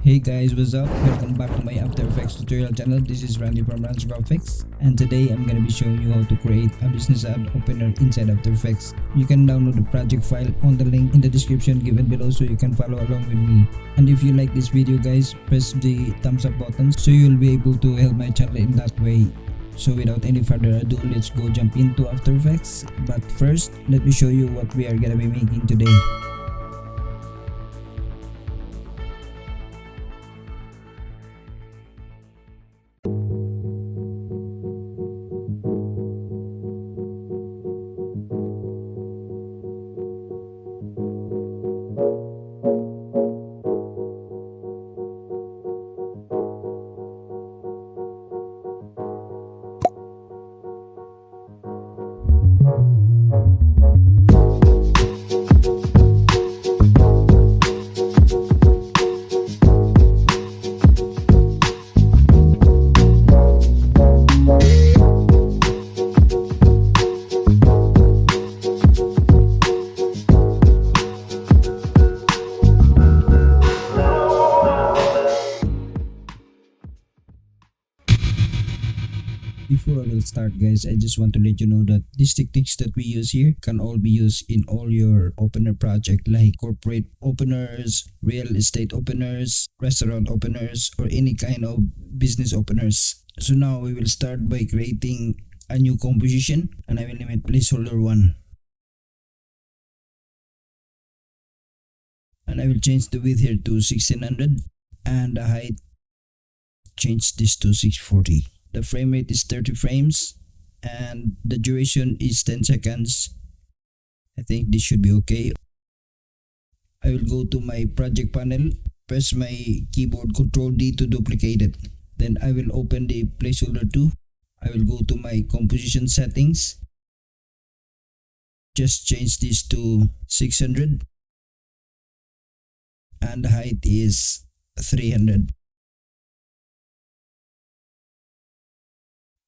Hey guys, what's up? Welcome back to my After Effects tutorial channel. This is Randy from Rhandz Graphix, and today I'm gonna be showing you how to create a business ad opener inside After Effects. You can download the project file on the link in the description given below so you can follow along with me. And if you like this video guys, press the thumbs up button so you'll be able to help my channel in that way. So without any further ado, let's go jump into After Effects. But first, let me show you what we are gonna be making today. Before I will start guys, I just want to let you know that these techniques that we use here can all be used in all your opener project like corporate openers, real estate openers, restaurant openers, or any kind of business openers. So now we will start by creating a new composition and I will name it placeholder 1. And I will change the width here to 1600 and the height, change this to 640. The frame rate is 30 frames and the duration is 10 seconds. I think this should be okay. I will go to my project panel, press my keyboard Ctrl D to duplicate it. Then I will open the placeholder 2. I will go to my composition settings. Just change this to 600 and the height is 300.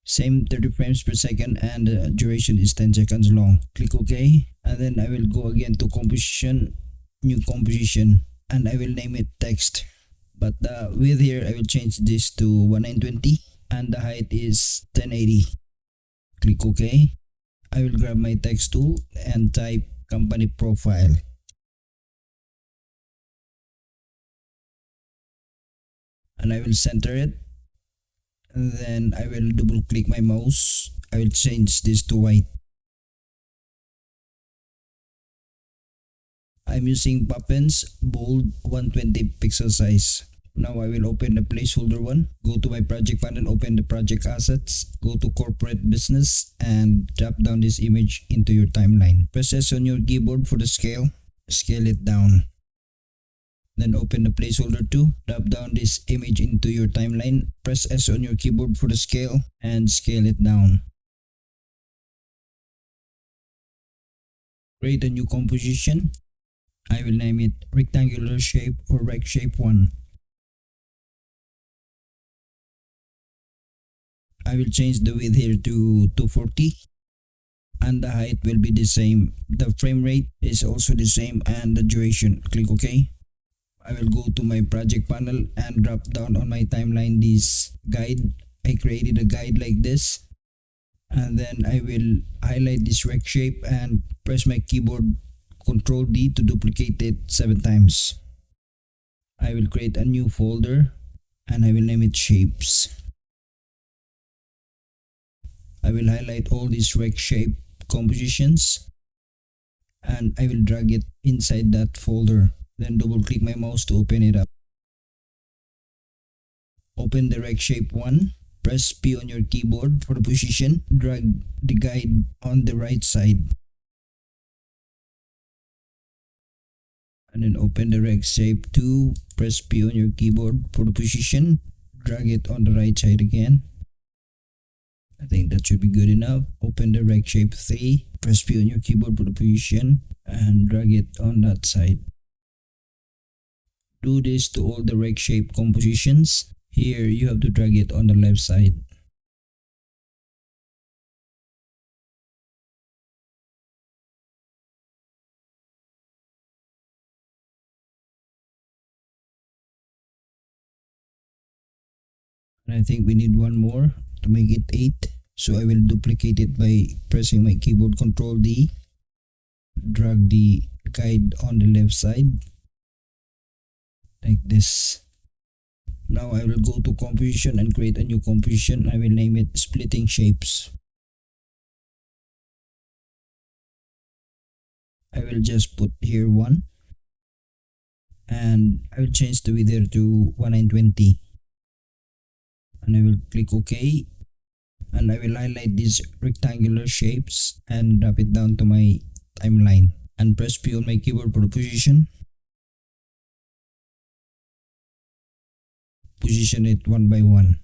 Same 30 frames per second and the duration is 10 seconds long. Click OK and then I will go again to composition, new composition, and I will name it text. But the width here I will change this to 1920 and the height is 1080. Click OK. I will grab my text tool and type company profile. And I will center it. And then I will double click my mouse. I will change this to white. I'm using Puppens bold 120 pixel size. Now I will open the placeholder 1. Go to my project panel, open the project assets, go to corporate business and drop down this image into your timeline. Press S on your keyboard for the scale, scale it down. Then open the placeholder 2, drop down this image into your timeline, press S on your keyboard for the scale and scale it down. Create a new composition. I will name it rectangular shape or rec shape 1. I will change the width here to 240 and the height will be the same. The frame rate is also the same and the duration. Click OK. I will go to my project panel and drop down on my timeline this guide. I created a guide like this and then I will highlight this rec shape and press my keyboard Ctrl D to duplicate it 7 times. I will create a new folder and I will name it shapes. I will highlight all these rec shape compositions and I will drag it inside that folder. Then double click my mouse to open it up. Open the rec shape 1, press P on your keyboard for the position, drag the guide on the right side. And then open the rec shape 2, press P on your keyboard for the position, drag it on the right side again. I think that should be good enough. Open the rec shape 3, press P on your keyboard for the position and drag it on that side. Do this to all the rec shape compositions. Here you have to drag it on the left side. I think we need one more to make it 8. So I will duplicate it by pressing my keyboard Control D. Drag the guide on the left side like this. Now I will go to composition and create a new composition. I will name it splitting shapes. I will just put here 1 and I will change the width here to 1920 and I will click OK, and I will highlight these rectangular shapes and drop it down to my timeline and press P on my keyboard for the position. Position it 1 by 1.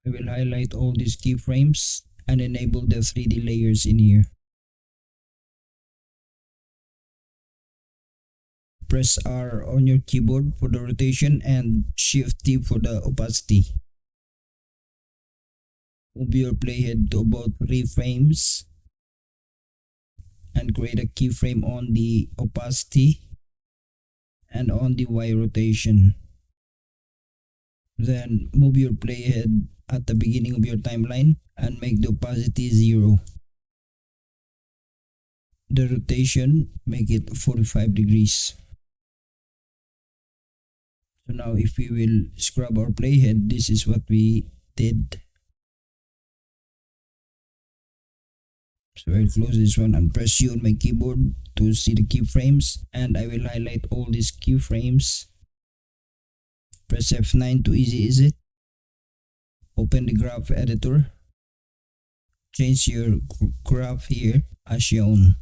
I will highlight all these keyframes and enable the 3D layers in here. Press R on your keyboard for the rotation and Shift T for the opacity. Move your playhead to about 3 frames and create a keyframe on the opacity and on the Y rotation. Then move your playhead at the beginning of your timeline and make the opacity 0. The rotation, make it 45 degrees. So now if we will scrub our playhead, this is what we did. So I'll close this one and press U on my keyboard to see the keyframes, and I will highlight all these keyframes. Press F9 to easy exit. Open the graph editor. Change your graph here as shown.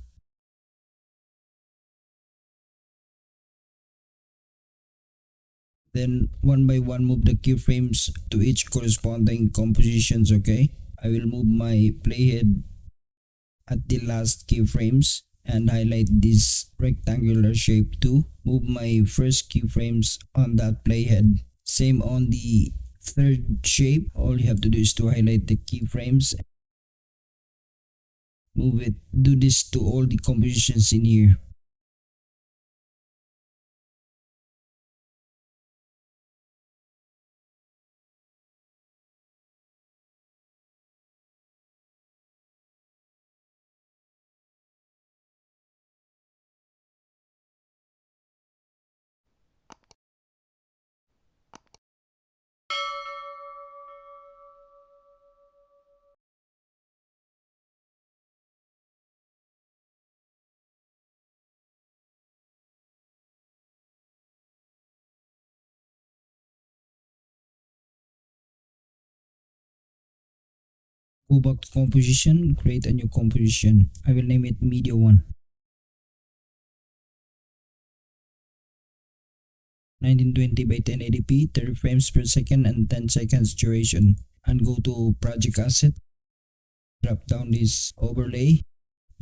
Then one by one move the keyframes to each corresponding compositions, okay? I will move my playhead at the last keyframes and highlight this rectangular shape too. Move my first keyframes on that playhead. Same on the third shape. All you have to do is to highlight the keyframes. Move it. Do this to all the compositions in here. Go back to composition, create a new composition. I will name it media 1. 1920 by 1080p, 30 frames per second and 10 seconds duration. And go to project asset. Drop down this overlay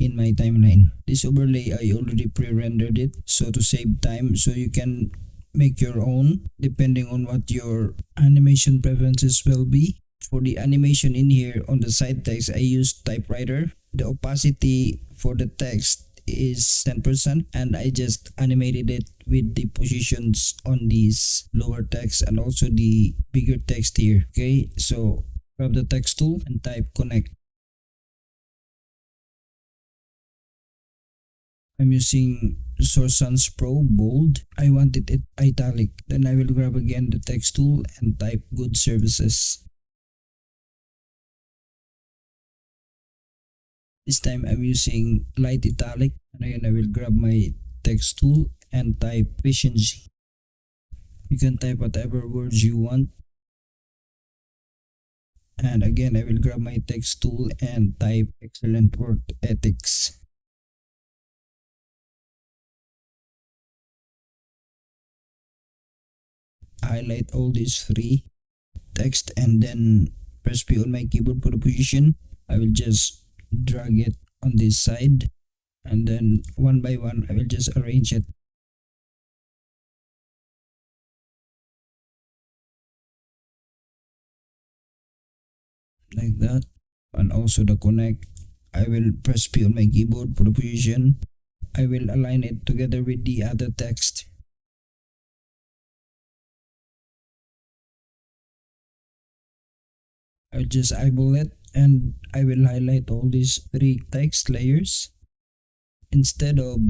in my timeline. This overlay I already pre-rendered it, so to save time, so you can make your own depending on what your animation preferences will be. For the animation in here on the side text, I used typewriter. The opacity for the text is 10%, and I just animated it with the positions on these lower text and also the bigger text here. Okay, so grab the text tool and type connect. I'm using Source Sans Pro bold. I wanted it italic. Then I will grab again the text tool and type good services. This time I'm using light italic, and again I will grab my text tool and type efficiency. You can type whatever words you want. And again I will grab my text tool and type excellent work ethics. Highlight all these three text and then press P on my keyboard for the position. I will just drag it on this side, and then one by one I will just arrange it. Like that. And also the connect, I will press P on my keyboard for the position. I will align it together with the other text. I'll just eyeball it, and I will highlight all these three text layers. Instead of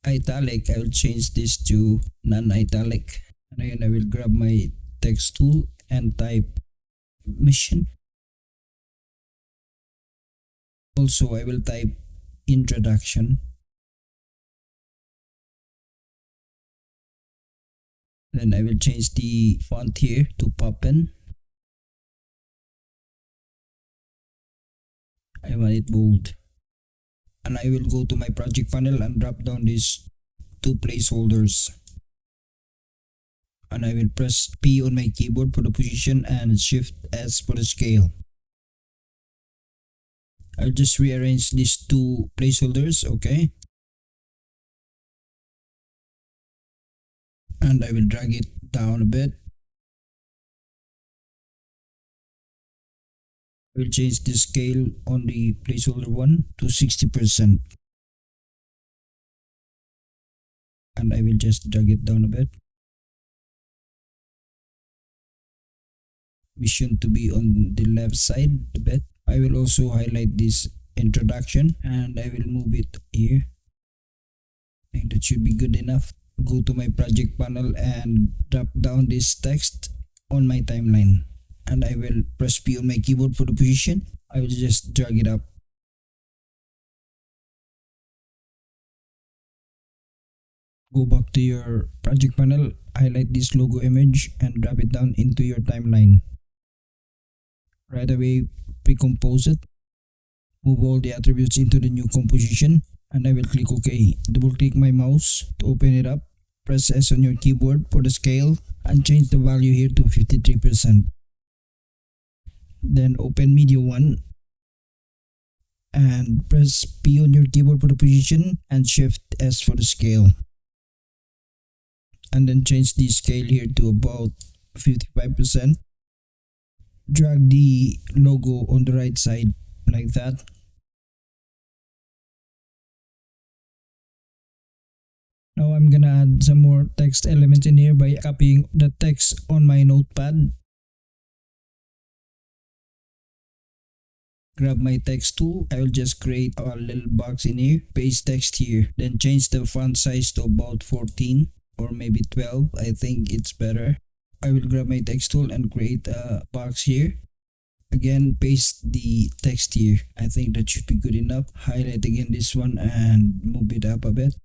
italic, I will change this to non-italic. And again I will grab my text tool and type mission. Also I will type introduction. Then I will change the font here to Poppin. I want it bold. And I will go to my project panel and drop down these two placeholders. And I will press P on my keyboard for the position and Shift S for the scale. I'll just rearrange these two placeholders, okay? And I will drag it down a bit. I will change the scale on the placeholder 1 to 60%. And I will just drag it down a bit. Mission to be on the left side a bit. I will also highlight this introduction and I will move it here. I think that should be good enough. Go to my project panel and drop down this text on my timeline. And I will press P on my keyboard for the position. I will just drag it up. Go back to your project panel, highlight this logo image and drop it down into your timeline. Right away, pre-compose it. Move all the attributes into the new composition and I will click OK. Double click my mouse to open it up. Press S on your keyboard for the scale and change the value here to 53%. Then open Media 1 and press P on your keyboard for the position and Shift S for the scale. And then change the scale here to about 55%. Drag the logo on the right side like that. Now I'm gonna add some more text elements in here by copying the text on my notepad. Grab my text tool. I will just create a little box in here. Paste text here. Then change the font size to about 14 or maybe 12. I think it's better. I will grab my text tool and create a box here. Again, paste the text here. I think that should be good enough. Highlight again this one and move it up a bit.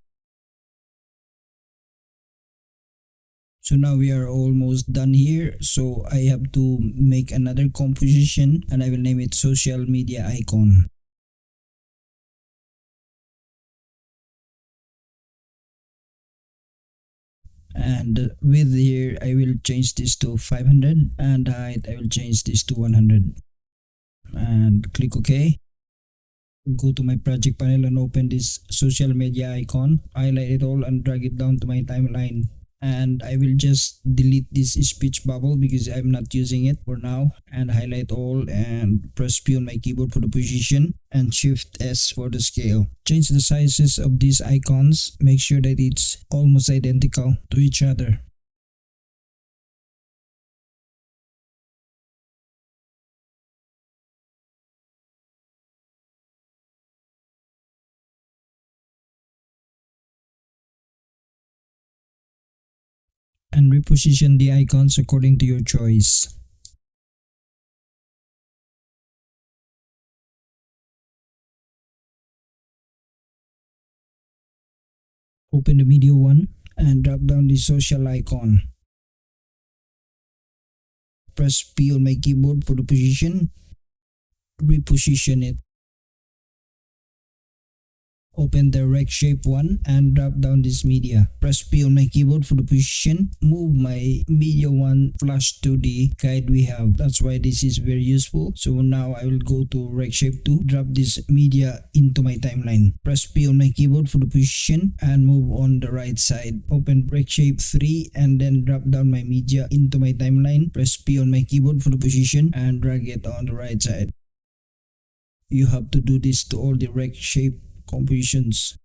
So now we are almost done here. So I have to make another composition and I will name it social media icon. And width here I will change this to 500 and height I will change this to 100 and click OK. Go to my project panel and open this social media icon. Highlight it all and drag it down to my timeline. And I will just delete this speech bubble because I'm not using it for now, and highlight all and press P on my keyboard for the position and Shift S for the scale. Change the sizes of these icons, make sure that it's almost identical to each other. And reposition the icons according to your choice. Open the media one and drop down the social icon. Press P on my keyboard for the position. Reposition it. Open the rect shape one and drop down this media. Press P on my keyboard for the position. Move my media one flush to the guide we have. That's why this is very useful. So now I will go to rect shape 2. Drop this media into my timeline. Press P on my keyboard for the position and move on the right side. Open rect shape 3 and then drop down my media into my timeline. Press P on my keyboard for the position and drag it on the right side. You have to do this to all the rect shape compositions.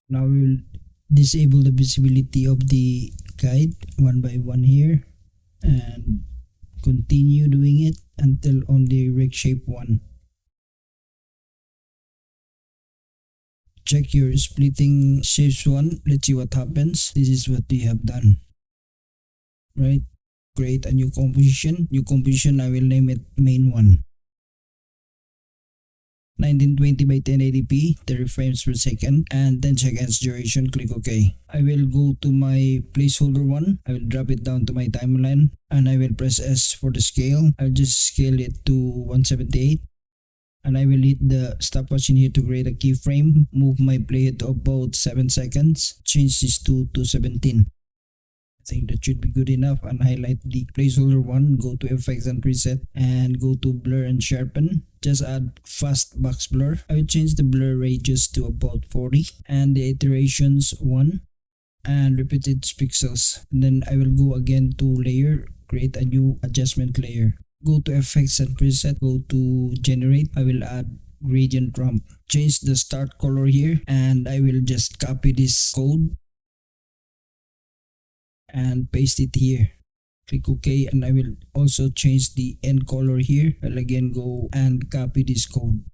Now we will disable the visibility of the guide one by one here and continue doing it until on the rect shape 1. Check your splitting shapes 1. Let's see what happens. This is what we have done. Right? Create a new composition. New composition, I will name it main 1. 1920 by 1080p, 30 frames per second, and 10 seconds duration. Click OK. I will go to my placeholder 1. I will drop it down to my timeline and I will press S for the scale. I'll just scale it to 178 and I will hit the stopwatch in here to create a keyframe. Move my playhead to about 7 seconds. Change this to 217. I think that should be good enough, and highlight the placeholder 1, go to effects and preset and go to blur and sharpen. Just add fast box blur. I will change the blur radius to about 40 and the iterations 1 and repeated pixels. And then I will go again to layer, create a new adjustment layer. Go to effects and preset, go to generate. I will add gradient ramp. Change the start color here and I will just copy this code and paste it here. Click OK, and I will also change the end color here. I'll again go and copy this code.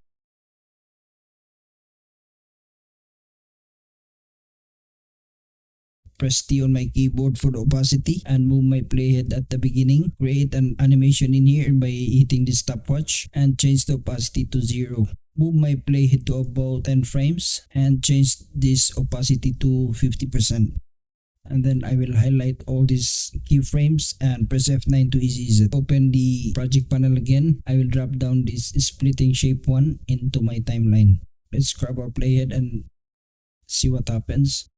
Press T on my keyboard for the opacity and move my playhead at the beginning. Create an animation in here by hitting the stopwatch and change the opacity to 0. Move my playhead to about 10 frames and change this opacity to 50%. And then I will highlight all these keyframes and press F9 to ease it. Open the project panel again. I will drop down this splitting shape 1 into my timeline. Let's grab our playhead and see what happens.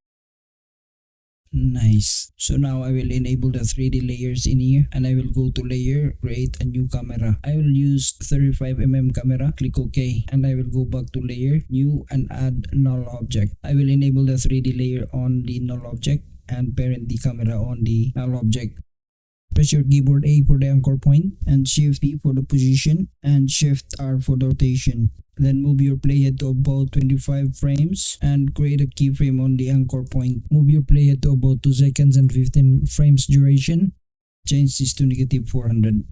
Nice. So now I will enable the 3D layers in here and I will go to layer, create a new camera. I will use 35mm camera. Click OK and I will go back to layer, new, and add null object. I will enable the 3D layer on the null object and parent the camera on the null object. Press your keyboard A for the anchor point and Shift P for the position and Shift R for the rotation. Then move your playhead to about 25 frames and create a keyframe on the anchor point. Move your playhead to about 2 seconds and 15 frames duration. Change this to -400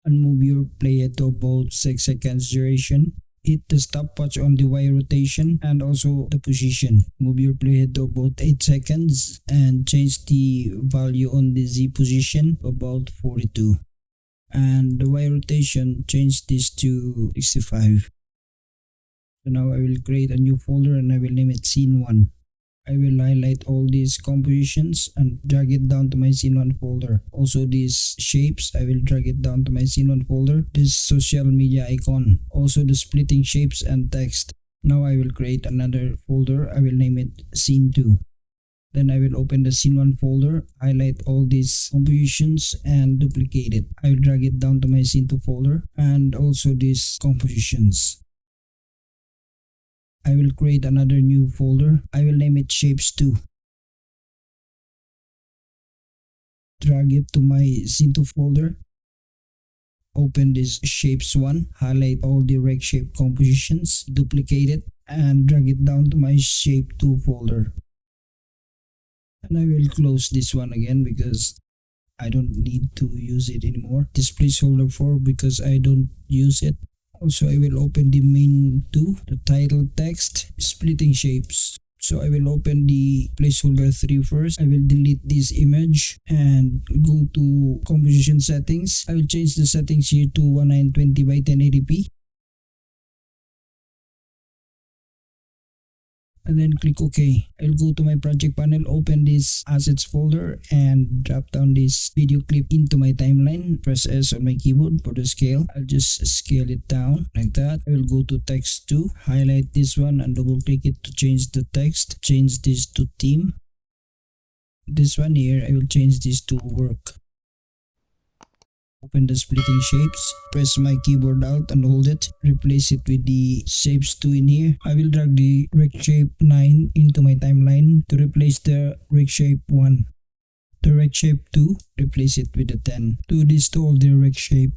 and move your playhead to about 6 seconds duration. Hit the stopwatch on the Y rotation and also the position. Move your playhead to about 8 seconds and change the value on the Z position to about 42. and the Y rotation, change this to 65. So now I will create a new folder and I will name it scene 1. I will highlight all these compositions and drag it down to my scene 1 folder. Also these shapes, I will drag it down to my scene 1 folder. This social media icon. Also the splitting shapes and text. Now I will create another folder. I will name it scene 2. Then I will open the scene 1 folder, highlight all these compositions and duplicate it. I will drag it down to my scene 2 folder and also these compositions. I will create another new folder. I will name it shapes 2. Drag it to my scene 2 folder. Open this shapes 1, highlight all the rect shape compositions, duplicate it and drag it down to my shape 2 folder. And I will close this one again because I don't need to use it anymore. This placeholder 4 because I don't use it. Also, I will open the main 2, the title text, splitting shapes. So I will open the placeholder 3 first. I will delete this image and go to composition settings. I will change the settings here to 1920 by 1080p. And then click OK. I'll go to my project panel, open this assets folder and drop down this video clip into my timeline. Press S on my keyboard for the scale. I'll just scale it down like that. I will go to text 2, highlight this one and double click it to change the text. Change this to theme. This one here, I will change this to work. Open the splitting shapes, press my keyboard out and hold it, replace it with the shapes 2 in here. I will drag the rect shape 9 into my timeline to replace the rect shape 1. The rect shape 2, replace it with the 10. Do this to all the rect shape.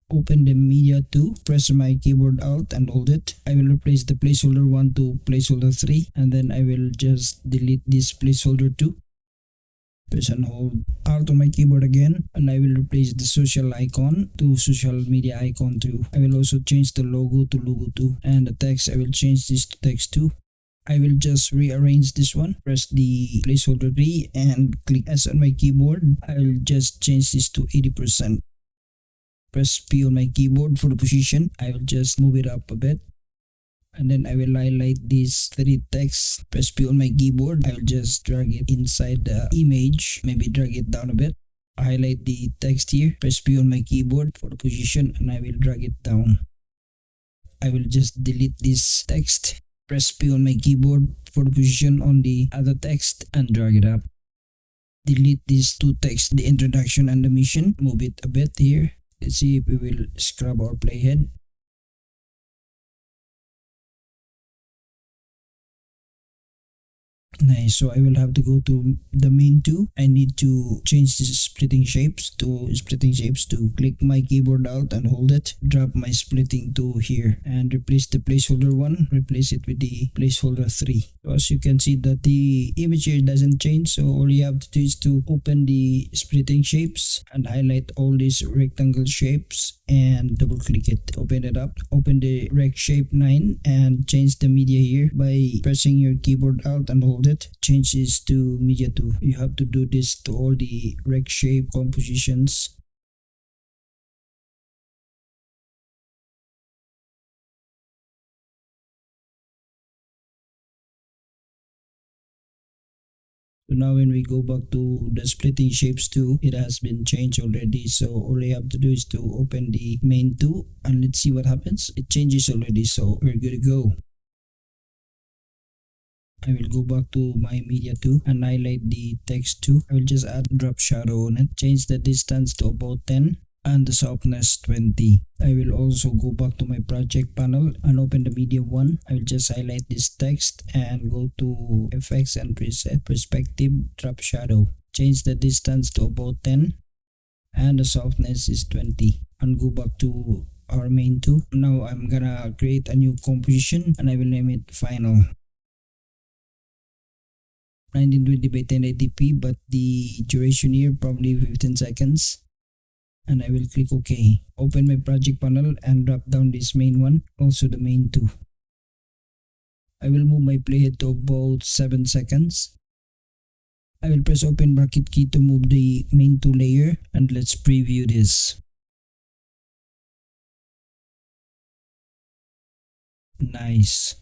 Open the media 2, press my keyboard alt and hold it. I will replace the placeholder 1 to placeholder 3 and then I will just delete this placeholder 2. Press and hold alt on my keyboard again and I will replace the social icon to social media icon 2. I will also change the logo to logo 2 and the text I will change this to text 2. I will just rearrange this one. Press the placeholder 3 and click S on my keyboard. I will just change this to 80%. Press P on my keyboard for the position. I will just move it up a bit. And then I will highlight these 3 texts. Press P on my keyboard. I will just drag it inside the image. Maybe drag it down a bit. Highlight the text here. Press P on my keyboard for the position and I will drag it down. I will just delete this text. Press P on my keyboard for the position on the other text and drag it up. Delete these 2 texts, the introduction and the mission. Move it a bit here. Let's see if we will scrub our playhead. Nice, so I will have to go to the main 2. I need to change this splitting shapes to click my keyboard out and hold it. Drop my splitting 2 here and replace the placeholder 1. Replace it with the placeholder 3. So as you can see that the image here doesn't change. So all you have to do is to open the splitting shapes and highlight all these rectangle shapes and double click it. Open it up. Open the rect shape 9 and change the media here by pressing your keyboard out and hold it. Change this to media 2. You have to do this to all the rect shape compositions. So now when we go back to the splitting shapes 2, it has been changed already. So all you have to do is to open the main 2 and let's see what happens. It changes already, so we're good to go. I will go back to my media 2 and highlight the text 2. I will just add drop shadow on it. Change the distance to about 10 and the softness 20. I will also go back to my project panel and open the media 1. I will just highlight this text and go to effects and preset, perspective, drop shadow. Change the distance to about 10 and the softness is 20 and go back to our main 2. Now I'm gonna create a new composition and I will name it final. 1920 by 1080p, but the duration here probably 15 seconds. And I will click OK. Open my project panel and drop down this main 1, also the main 2. I will move my playhead to about 7 seconds. I will press open bracket key to move the main 2 layer, and let's preview this. Nice.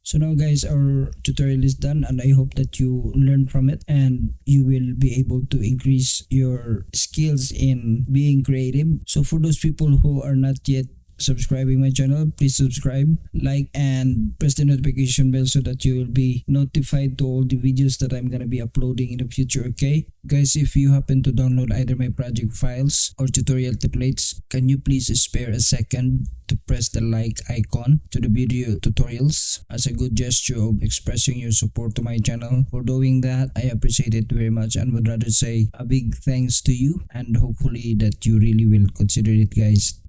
So now guys, our tutorial is done, and I hope that you learn from it and you will be able to increase your skills in being creative. So for those people who are not yet subscribing my channel, please subscribe, like, and press the notification bell so that you will be notified to all the videos that I'm gonna be uploading in the future. Okay guys, if you happen to download either my project files or tutorial templates, can you please spare a second to press the like icon to the video tutorials as a good gesture of expressing your support to my channel? For doing that, I appreciate it very much and would rather say a big thanks to you, and hopefully that you really will consider it guys.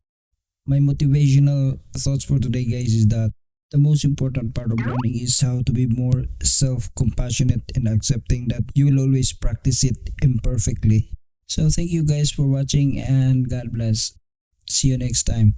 My motivational thoughts for today guys is that the most important part of learning is how to be more self-compassionate and accepting that you will always practice it imperfectly. So thank you guys for watching, and God bless. See you next time.